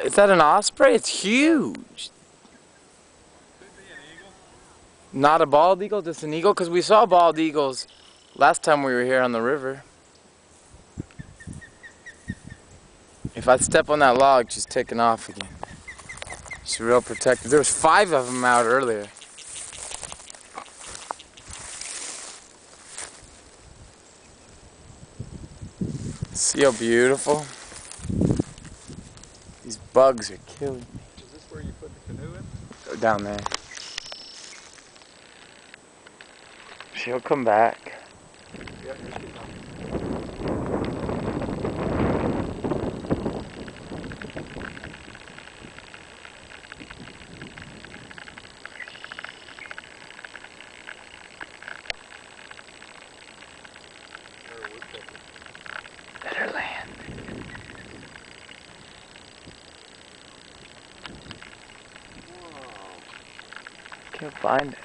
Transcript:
Is that an osprey? It's huge. Could be an eagle. Not a bald eagle, just an eagle? Because we saw bald eagles last time we were here on the river. If I step on that log, she's taking off again. She's real protective. There was 5 of them out earlier. See how beautiful? These bugs are killing me. Is this where you put the canoe in? Go down there. She'll come back. Yeah, here she comes. Let her land. Whoa. Can't find it.